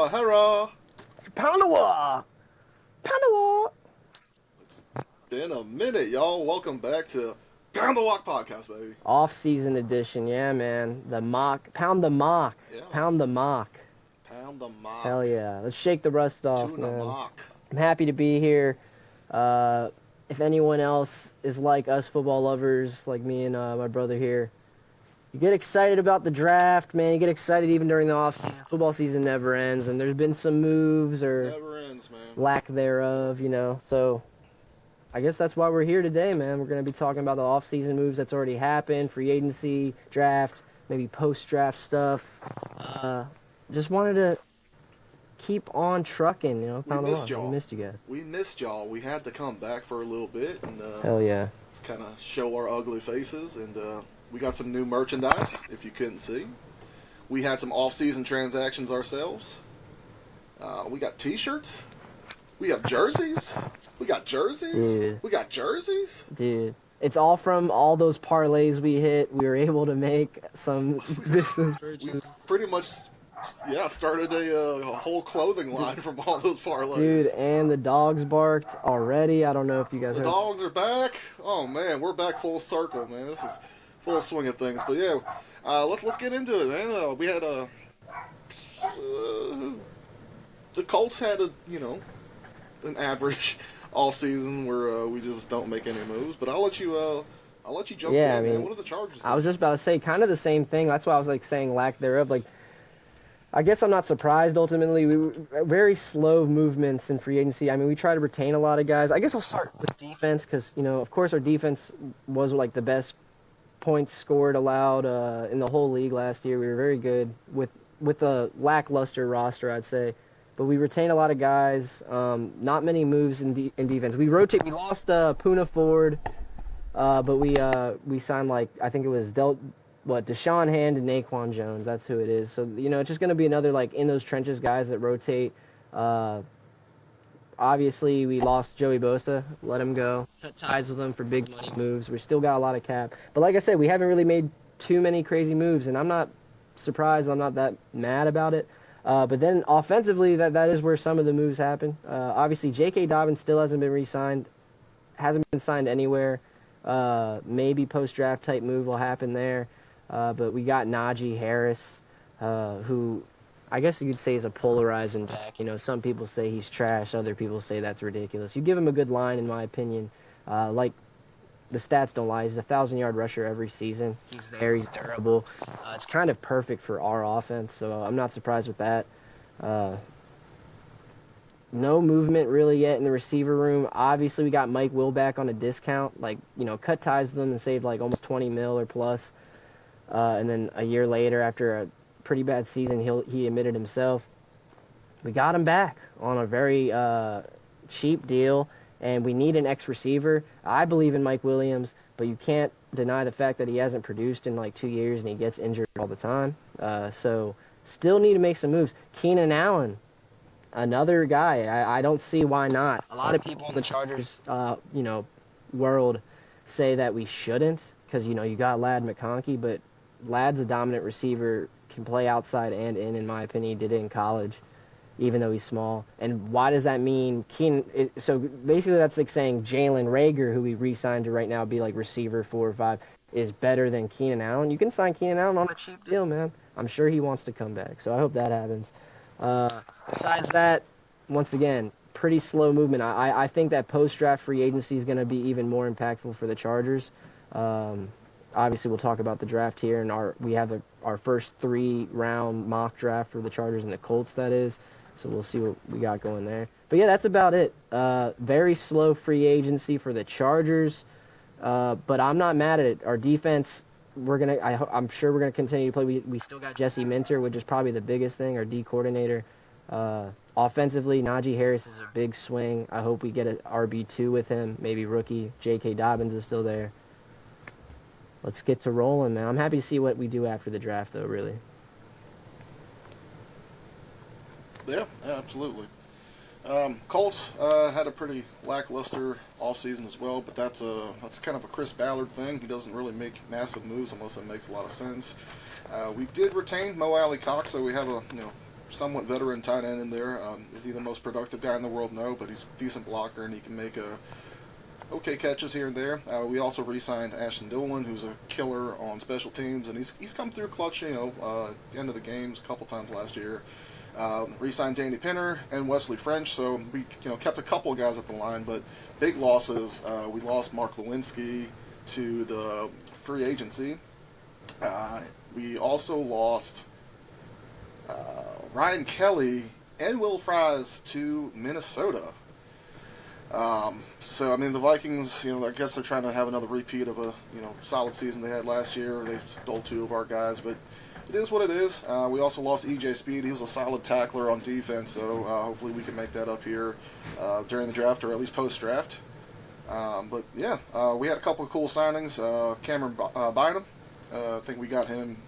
Hera. Pound the wall. It's been a minute, y'all. Welcome back to Pound the Walk podcast, baby. Off-season edition, yeah, man. The mock, pound the mock, Yeah. pound the mock. Pound the mock. Hell yeah, let's shake the rust off, Tuna man. mock. I'm happy to be here. If anyone else is like us football lovers, like me and my brother here, you get excited about the draft, man. You get excited even during the off-season. Football season never ends, and there's been some moves or Never ends, man. lack thereof, So I guess that's why we're here today, man. We're going to be talking about the off-season moves that's already happened, free agency, draft, maybe post-draft stuff. Just wanted to keep on trucking, We missed y'all. We missed you guys. We missed y'all. We had to come back for a little bit and Hell yeah. just kind of show our ugly faces. And we got some new merchandise, if you couldn't see. We had some off-season transactions ourselves. We got T-shirts. We have jerseys. We got jerseys. Dude. We got jerseys. Dude. It's all from all those parlays we hit. We were able to make some business We purchases. pretty much, started a whole clothing line from all those parlays. Dude, and the dogs barked already. I don't know if you guys The heard. dogs are back. Oh man, we're back full circle, man. This is full swing of things. But yeah, let's get into it, man. We had the Colts had an average off season where we just don't make any moves. But I'll let you jump in. Yeah, I mean, man. What are the Chargers? I was just about to say kind of the same thing. That's why I was saying lack thereof. I guess I'm not surprised ultimately. We were very slow movements in free agency. I mean, we try to retain a lot of guys. I guess I'll start with defense because, of course our defense was the best points scored allowed in the whole league last year. We were very good with a lackluster roster, I'd say. But we retained a lot of guys. Not many moves in defense. We lost Poona Ford, but we signed I think it was Deshaun Hand and Naquan Jones. That's who it is. So it's just gonna be another in those trenches guys that rotate. Obviously we lost Joey Bosa. Let him go. Cut ties with him for big money moves. We still got a lot of cap. But like I said, we haven't really made too many crazy moves, and I'm not surprised. I'm not that mad about it. But then offensively, that is where some of the moves happen. Obviously, J.K. Dobbins still hasn't been re-signed, hasn't been signed anywhere. Maybe post-draft type move will happen there. But we got Najee Harris, who I guess you could say is a polarizing back. Some people say he's trash, other people say that's ridiculous. You give him a good line, in my opinion. The stats don't lie. He's a 1,000-yard rusher every season. He's there. He's durable. It's kind of perfect for our offense, so I'm not surprised with that. No movement really yet in the receiver room. Obviously, we got Mike Will back on a discount. Cut ties with him and saved almost 20 mil or plus. And then a year later, after a pretty bad season, he admitted himself. We got him back on a very cheap deal. And we need an ex-receiver. I believe in Mike Williams, but you can't deny the fact that he hasn't produced in 2 years and he gets injured all the time. So still need to make some moves. Keenan Allen, another guy. I don't see why not. A lot of people in the Chargers, world say that we shouldn't because, you got Ladd McConkey, but Ladd's a dominant receiver, can play outside and in my opinion. He did it in college, even though he's small. And why does that mean so basically that's saying Jalen Reagor, who we re-signed to right now be receiver 4 or 5, is better than Keenan Allen. You can sign Keenan Allen on a cheap deal, man. I'm sure he wants to come back, so I hope that happens. Besides that, once again, pretty slow movement. I think that post-draft free agency is going to be even more impactful for the Chargers. Obviously, we'll talk about the draft here, and we have our first 3-round mock draft for the Chargers and the Colts, that is. So we'll see what we got going there. But yeah, that's about it. Very slow free agency for the Chargers. But I'm not mad at it. Our defense, I'm sure we're gonna continue to play. We still got Jesse Minter, which is probably the biggest thing, our D coordinator. Offensively, Najee Harris is a big swing. I hope we get an RB2 with him, maybe rookie. J.K. Dobbins is still there. Let's get to rolling, man. I'm happy to see what we do after the draft, though, really. Yeah, absolutely. Colts had a pretty lackluster offseason as well, but that's kind of a Chris Ballard thing. He doesn't really make massive moves unless it makes a lot of sense. We did retain Mo Alley Cox, so we have a somewhat veteran tight end in there. Is he the most productive guy in the world? No, but he's a decent blocker and he can make okay catches here and there. We also re-signed Ashton Dolan, who's a killer on special teams, and he's come through clutch, at the end of the games a couple times last year. Re-signed Danny Pinner and Wesley French, so we kept a couple of guys at the line, but big losses. We lost Mark Lewinsky to the free agency. We also lost Ryan Kelly and Will Fries to Minnesota. So I mean the Vikings, I guess they're trying to have another repeat of a solid season they had last year. They stole two of our guys, but it is what it is. We also lost EJ Speed. He was a solid tackler on defense, so hopefully we can make that up here during the draft or at least post-draft. But yeah, we had a couple of cool signings. Cameron Bynum, I think we got him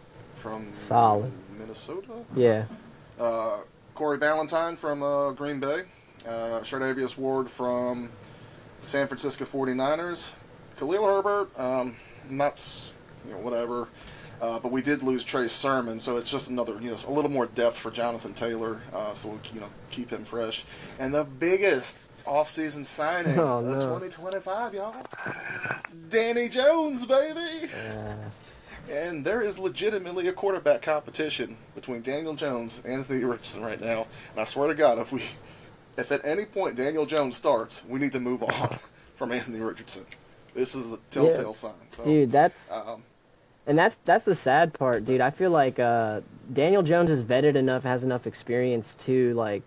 from Solid. Minnesota. Yeah. Corey Ballantyne from Green Bay. Shardavius Ward from the San Francisco 49ers. Khalil Herbert, whatever. But we did lose Trey Sermon, so it's just another, a little more depth for Jonathan Taylor, so we keep him fresh. And the biggest offseason signing of 2025, y'all. Danny Jones, baby! And there is legitimately a quarterback competition between Daniel Jones and Anthony Richardson right now. And I swear to God, if at any point Daniel Jones starts, we need to move on from Anthony Richardson. This is a telltale sign. So, dude, that's the sad part, dude. I feel like Daniel Jones is vetted enough, has enough experience to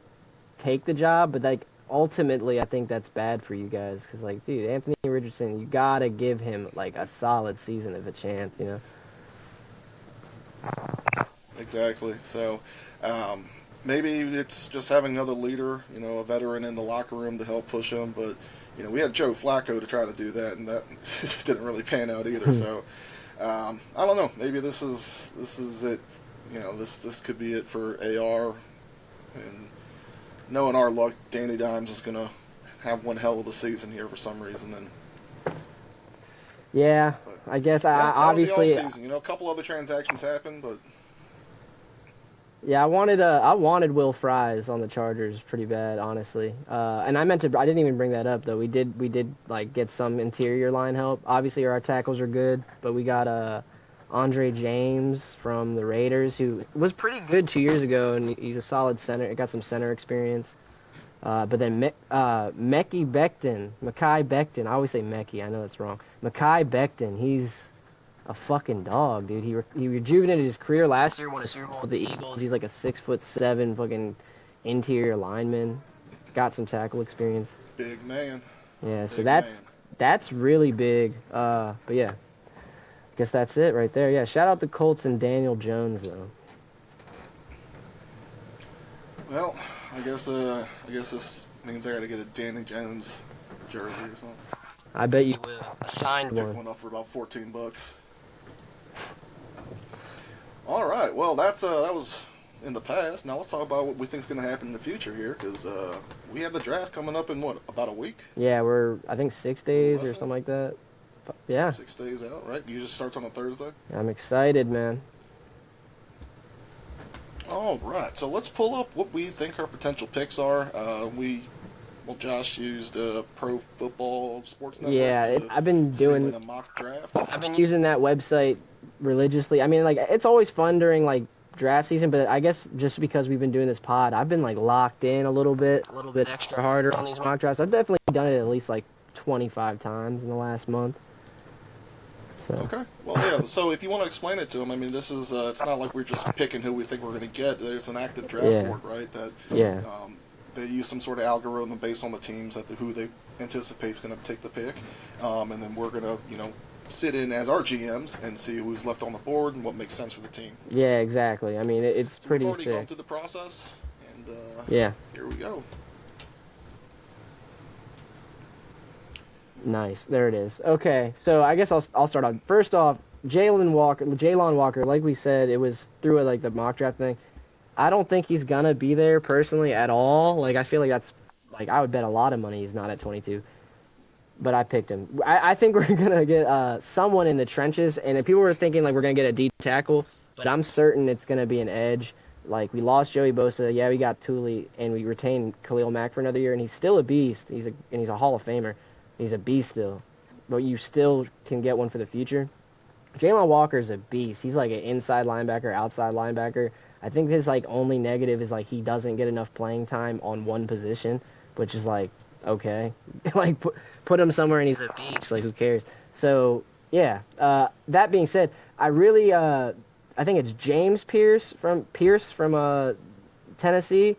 take the job, but ultimately I think that's bad for you guys because dude, Anthony Richardson, you gotta give him a solid season of a chance, Exactly. So maybe it's just having another leader, a veteran in the locker room to help push him. But we had Joe Flacco to try to do that, and that didn't really pan out either. So I don't know. Maybe this is it. This could be it for AR. And knowing our luck, Danny Dimes is gonna have one hell of a season here for some reason. And yeah, I guess obviously. A couple other transactions happened, but. Yeah, I wanted Will Fries on the Chargers pretty bad, honestly. And I didn't even bring that up though. We did get some interior line help. Obviously our tackles are good, but we got Andre James from the Raiders who was pretty good 2 years ago, and he's a solid center. Got some center experience. But then Mekhi Becton. I always say Mekhi. I know that's wrong. Mekhi Becton. He's a fucking dog, dude. He rejuvenated his career last year, won a Super Bowl with the Eagles. He's like a 6'7" fucking interior lineman. Got some tackle experience. Big man. Yeah, so that's really big. But yeah, I guess that's it right there. Yeah, shout out the Colts and Daniel Jones though. Well, I guess this means I gotta get a Danny Jones jersey or something. I bet you will. A signed Pick one up for about $14. All right, well that was in the past. Now let's talk about what we think is going to happen in the future here, because we have the draft coming up in about a week? Yeah, we're I think 6 days or something like that. Yeah. 6 days out, right? Usually starts on a Thursday. I'm excited, man. All right, so let's pull up what we think our potential picks are. Josh used Pro Football Sports Network. Yeah, I've been doing a mock draft. I've been using that website religiously. I mean, it's always fun during draft season, but I guess just because we've been doing this pod, I've been locked in a little bit extra harder on these mock drafts. I've definitely done it at least 25 times in the last month. So. Okay. Well, yeah. So if you want to explain it to them, I mean, this is it's not like we're just picking who we think we're going to get. There's an active draft board, right? They use some sort of algorithm based on the teams who they anticipate is going to take the pick, and then we're going to sit in as our GMs and see who's left on the board and what makes sense for the team. Yeah, exactly. I mean, it's pretty we've already sick. gone through the process, and yeah, here we go. Nice. There it is. Okay, so I guess I'll start off. First off, Jalon Walker, like we said, it was through the mock draft thing. I don't think he's gonna be there personally at all. I feel like that's I would bet a lot of money he's not at 22. But I picked him. I think we're gonna get someone in the trenches, and if people were thinking we're gonna get a D tackle, but I'm certain it's gonna be an edge. Like, we lost Joey Bosa. Yeah, we got Thule, and we retained Khalil Mack for another year, and he's still a beast. He's a Hall of Famer. He's a beast still. But you still can get one for the future. Jalen Walker's a beast. He's like an inside linebacker, outside linebacker. I think his like only negative is like he doesn't get enough playing time on one position, which is like okay, like put him somewhere and he's a beast. Like who cares? So yeah. That being said, I really I think it's James Pierce from Tennessee.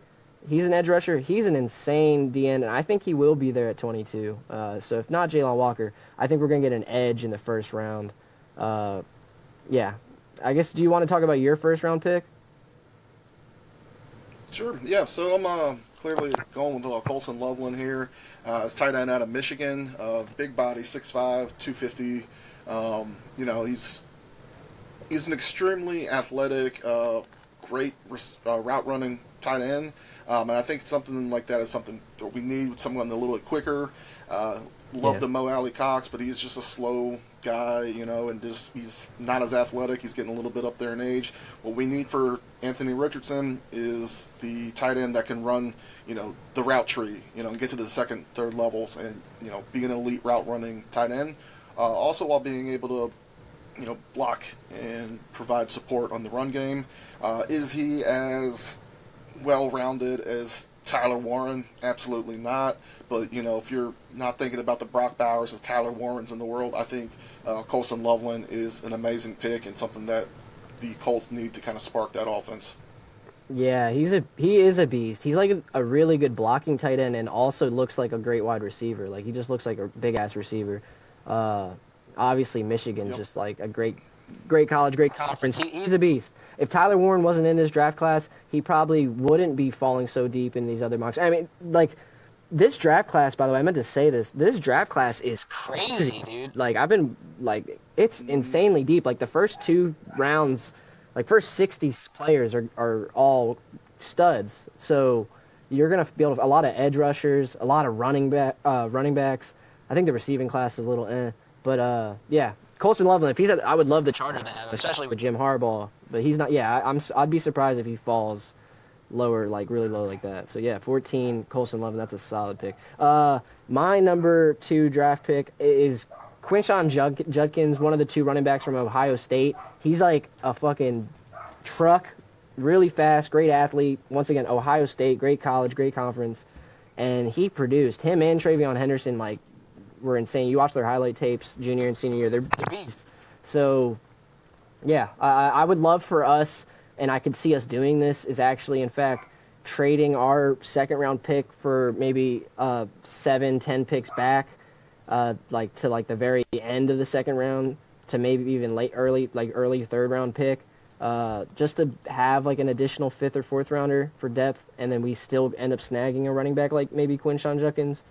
He's an edge rusher. He's an insane DN, and I think he will be there at 22. So if not Jalen Walker, I think we're gonna get an edge in the first round. Uh, yeah. I guess, do you want to talk about your first round pick? Sure. Yeah. So I'm clearly going with Colson Loveland here. It's tight end out of Michigan. Big body, 6'5", 250. He's an extremely athletic, great route running tight end. And I think something like that is something that we need. Someone a little bit quicker. Love Yeah. the Mo Alley Cox, but he's just a slow guy, and just he's not as athletic. He's getting a little bit up there in age. What we need for Anthony Richardson is the tight end that can run, the route tree, and get to the second, third levels, and be an elite route running tight end. Also, while being able to block and provide support on the run game. Is he as well-rounded as Tyler Warren? Absolutely not. But, if you're not thinking about the Brock Bowers of Tyler Warrens in the world, I think Colson Loveland is an amazing pick and something that the Colts need to kind of spark that offense. Yeah, he is a beast. He's like a really good blocking tight end and also looks like a great wide receiver. Like he just looks like a big ass receiver. Uh, Obviously Michigan's Yep. just like a great college, great conference. He's a beast. If Tyler Warren wasn't in this draft class, he probably wouldn't be falling so deep in these other mocks. I mean, like this draft class, by the way, I meant to say this. This draft class is crazy, dude. Like I've been like it's insanely deep. Like the first two rounds, like first 60 players are all studs. So you're gonna be able to a lot of edge rushers, a lot of running backs. I think the receiving class is a little but yeah, Colson Loveland. If he's I would love the Chargers to have him, especially with Jim Harbaugh. But he's not. Yeah, I'd be surprised if he falls lower, like really low like that. So yeah, 14 Colson Loveland. That's a solid pick. My number 2 draft pick is Quinshawn Judkins, one of the 2 running backs from Ohio State. He's like a fucking truck, really fast, great athlete. Once again, Ohio State, great college, great conference, and he produced. Him and Travion Henderson like were insane. You watch their highlight tapes, junior and senior year, they're beasts. So yeah, I would love for us, and I could see us doing this, is actually, in fact, trading our second round pick for maybe 7, 10 picks back, like to like the very end of the second round to maybe even early third round pick, just to have like an additional fifth or fourth rounder for depth, and then we still end up snagging a running back like maybe Quinshawn Judkins.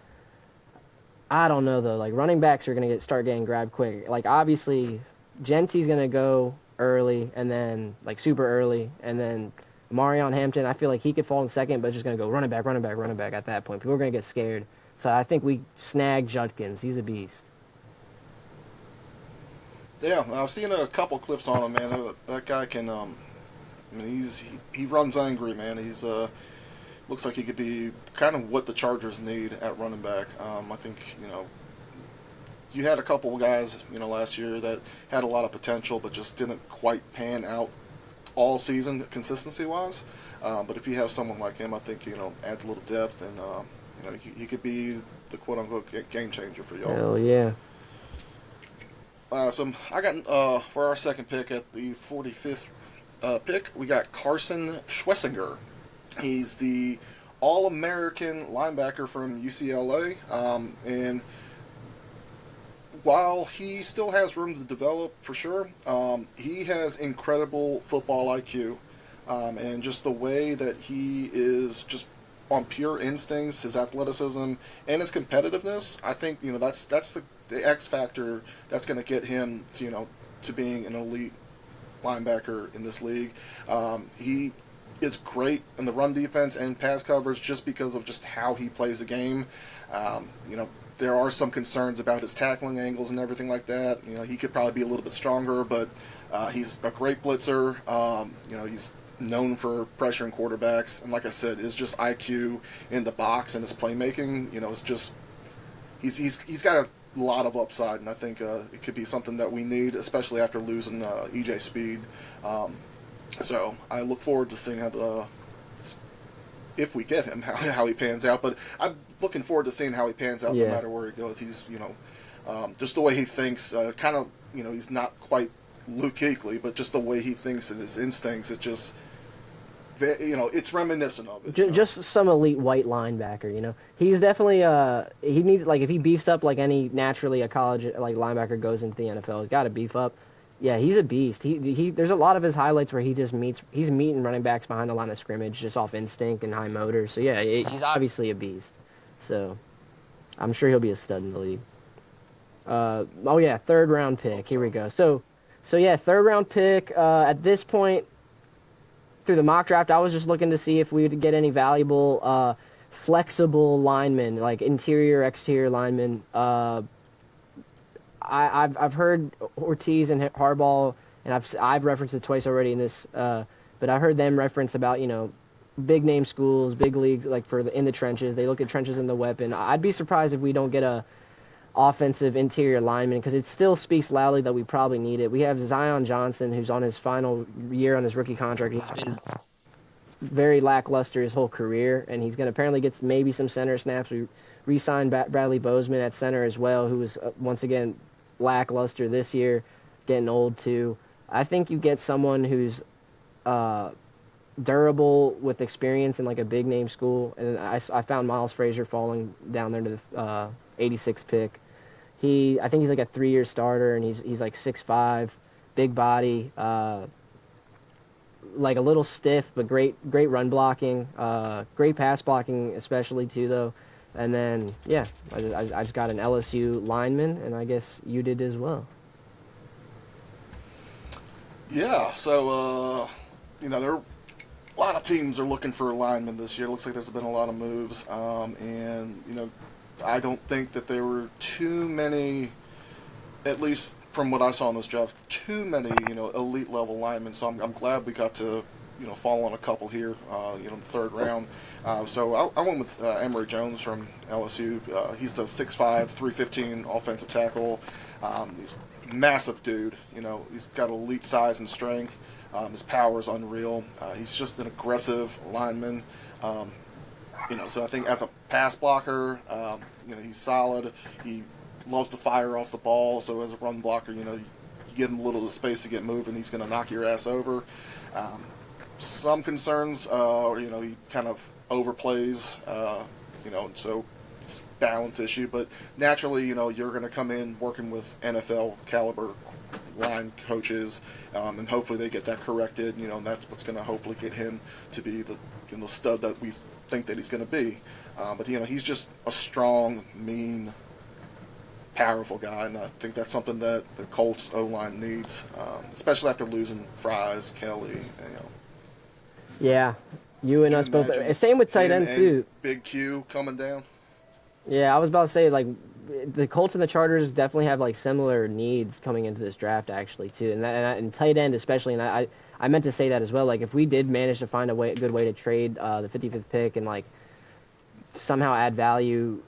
I don't know though. Like running backs are gonna start getting grabbed quick. Like obviously, Gentry's gonna go early and then like super early, and then Marion Hampton. I feel like he could fall in second, but just gonna go running back, running back, running back at that point. People are gonna get scared. So I think we snag Judkins. He's a beast. Yeah, I've seen a couple clips on him, man. That guy can. I mean, he runs angry, man. He's looks like he could be kind of what the Chargers need at running back. I think you had a couple of guys last year that had a lot of potential, but just didn't quite pan out all season consistency wise. But if you have someone like him, I think adds a little depth, and he could be the quote unquote game changer for y'all. Hell yeah. So I got for our second pick at the 45th pick, we got Carson Schwessinger. He's the All-American linebacker from UCLA, and while he still has room to develop for sure, he has incredible football IQ, and just the way that he is just on pure instincts, his athleticism, and his competitiveness. I think that's the X factor that's going to get him to being an elite linebacker in this league. He is great in the run defense and pass coverage just because of just how he plays the game. There are some concerns about his tackling angles and everything like that. He could probably be a little bit stronger, but he's a great blitzer. He's known for pressuring quarterbacks, and like I said, is just IQ in the box and his playmaking. It's just he's got a lot of upside, and I think it could be something that we need, especially after losing EJ Speed. So I look forward to seeing how if we get him, how he pans out. But I'm looking forward to seeing how he pans out no matter where he goes. He's just the way he thinks, kind of he's not quite Luke Kuechly, but just the way he thinks and his instincts, it just it's reminiscent of it. Just some elite white linebacker. He's definitely he needs, like, if he beefs up like any naturally a college like linebacker goes into the NFL, he's got to beef up. Yeah, he's a beast. He there's a lot of his highlights where he's meeting running backs behind the line of scrimmage just off instinct and high motor. So yeah, he's obviously a beast. So I'm sure he'll be a stud in the league. Oh yeah, third round pick. Here we go. So yeah, third round pick. At this point, through the mock draft, I was just looking to see if we would get any valuable, flexible linemen, like interior, exterior linemen. I've heard Ortiz and Harbaugh, and I've referenced it twice already in this, but I heard them reference about big name schools, big leagues, like in the trenches. They look at trenches in the weapon. I'd be surprised if we don't get a offensive interior lineman, because it still speaks loudly that we probably need it. We have Zion Johnson, who's on his final year on his rookie contract. He's been very lackluster his whole career, and he's going to apparently get maybe some center snaps. We re-signed Bradley Bozeman at center as well, who was once again lackluster this year, getting old too. I think you get someone who's durable with experience in like a big name school, and I found Miles Frazier falling down there to the 86th pick. I think he's like a 3-year starter, and he's like 6'5", big body, like a little stiff, but great run blocking, great pass blocking especially too though. And then yeah, I just got an LSU lineman, and I guess you did as well. Yeah, so there are a lot of teams are looking for a lineman this year. It looks like there's been a lot of moves, and I don't think that there were too many, at least from what I saw in this draft, too many, elite level linemen. So I'm glad we got to, fall on a couple here, in the third round. So I went with Emory Jones from LSU. He's the 6'5", 315 offensive tackle. He's a massive dude. He's got elite size and strength. His power is unreal. He's just an aggressive lineman. So I think as a pass blocker, he's solid. He loves to fire off the ball. So as a run blocker, you give him a little space to get moving, he's going to knock your ass over. Some concerns, he kind of overplays, so it's a balance issue. But naturally, you're going to come in working with NFL caliber line coaches, and hopefully they get that corrected. And that's what's going to hopefully get him to be the stud that we think that he's going to be. But he's just a strong, mean, powerful guy, and I think that's something that the Colts O-line needs, especially after losing Fries, Kelly. Yeah, you and us both. Same with tight ends too. Big Q coming down. Yeah, I was about to say, like, the Colts and the Chargers definitely have like similar needs coming into this draft actually too, and tight end especially. And I meant to say that as well. Like, if we did manage to find a good way to trade the 55th pick and like somehow add value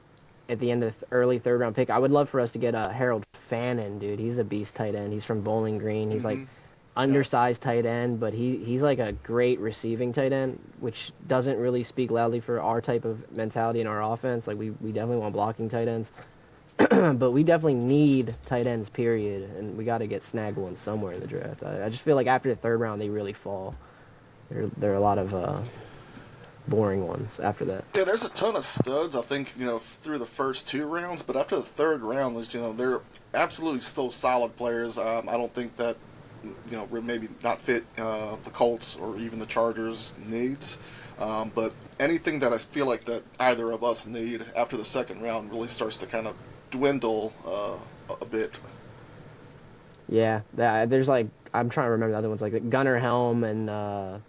at the end of the early third round pick, I would love for us to get Harold Fannin, dude. He's a beast tight end. He's from Bowling Green. He's like undersized tight end, but he's like a great receiving tight end, which doesn't really speak loudly for our type of mentality in our offense. Like, we definitely want blocking tight ends, but we definitely need tight ends, period, and we got to snag one somewhere in the draft. I just feel like after the third round, they really fall. There are a lot of boring ones after that. Yeah, there's a ton of studs, I think, through the first 2 rounds, but after the third round, they're absolutely still solid players. I don't think that, maybe not fit the Colts or even the Chargers' needs. But anything that I feel like that either of us need after the second round really starts to kind of dwindle a bit. Yeah, there's like, I'm trying to remember the other ones, like Gunnar Helm and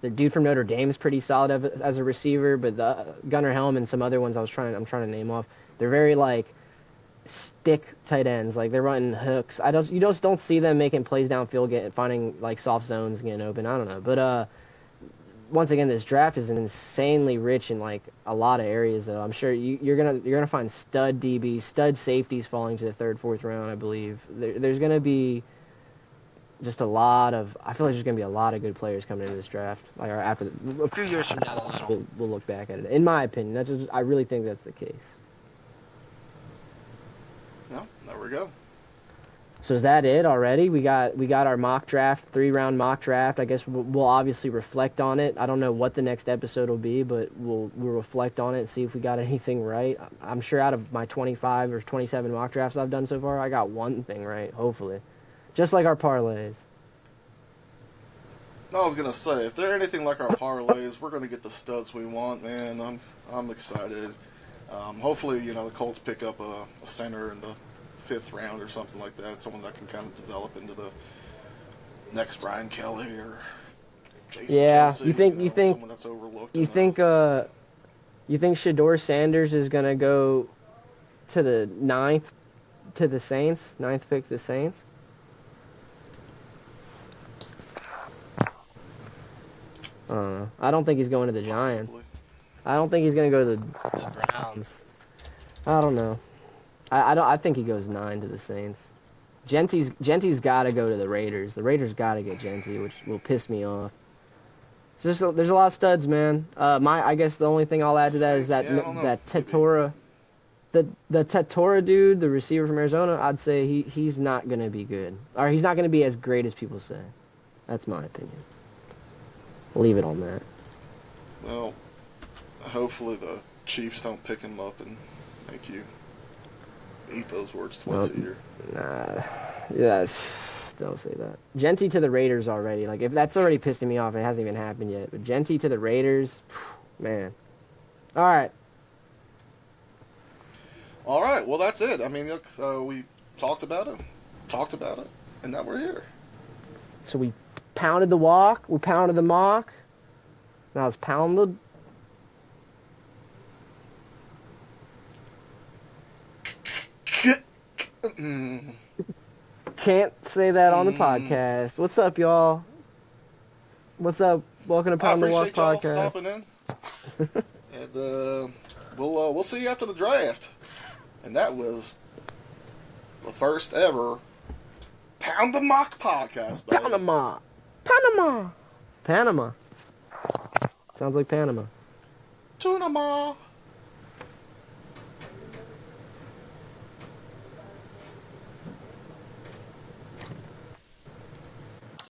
the dude from Notre Dame is pretty solid as a receiver, but the Gunnar Helm and some other ones I'm trying to name off, they're very like stick tight ends. Like they're running hooks. You just don't see them making plays downfield, finding like soft zones, getting open. I don't know, but once again, this draft is insanely rich in like a lot of areas. Though I'm sure you're gonna find stud DBs, stud safeties falling to the third, fourth round. I believe there's gonna be just a lot of. I feel like there's gonna be a lot of good players coming into this draft. Like after a few years from now, we'll look back at it. In my opinion, I really think that's the case. No, there we go. So is that it already? We got our mock draft, 3-round mock draft. I guess we'll obviously reflect on it. I don't know what the next episode will be, but we'll reflect on it and see if we got anything right. I'm sure out of my 25 or 27 mock drafts I've done so far, I got one thing right, hopefully. Just like our parlays. I was gonna say, if they're anything like our parlays, we're gonna get the studs we want, man. I'm excited. Hopefully, the Colts pick up a center in the 5th round or something like that. Someone that can kind of develop into the next Brian Kelly or Jason Kelsey, you think someone that's overlooked. You think Shador Sanders is gonna go to the 9th to the Saints? 9th pick to the Saints? I don't think he's going to the Giants. Possibly. I don't think he's gonna go to the Browns. I don't know. I think he goes 9 to the Saints. Gentry's got to go to the Raiders. The Raiders got to get Gentry, which will piss me off. There's a lot of studs, man. I guess the only thing I'll add to that is that Tetora, the Tetora dude, the receiver from Arizona. I'd say he's not gonna be good, or he's not gonna be as great as people say. That's my opinion. Leave it on that. Well, hopefully the Chiefs don't pick him up and make you eat those words twice a year. Nah, yeah, don't say that. Gentry to the Raiders already. Like, if that's already pissing me off, it hasn't even happened yet. But Gentry to the Raiders, man. All right. All right. Well, that's it. I mean, look, we talked about it, and now we're here. So we pounded the walk. We pounded the mock. Now it's pounded. Can't say that on the podcast. What's up, y'all? What's up? Welcome to Pound the Walk podcast. I appreciate y'all stopping in. And we'll see you after the draft. And that was the first ever Pound the Mock podcast. Baby. Panama. Sounds like Panama. Tunama.